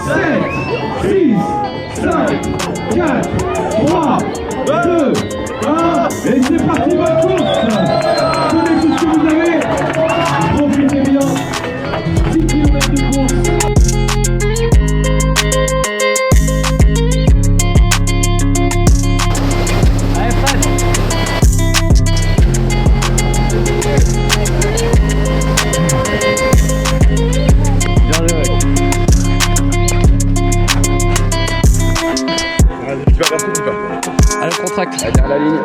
6, 5, 4, 3, 2, 1, et c'est parti votre course. Prenez tout ce que vous avez, profitez bien, 10 km de course. Allez Fred. Bien joué. Tu vas voir tout, tu vas. Allez, contract. Allez, derrière la ligne.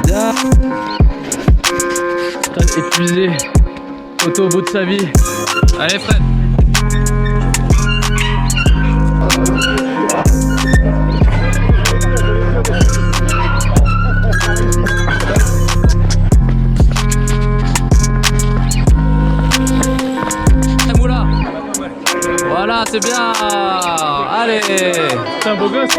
Bien. Fred épuisé. Auto au bout de sa vie. Allez Fred. Moula. Voilà, c'est bien. Allez. C'est un beau gosse.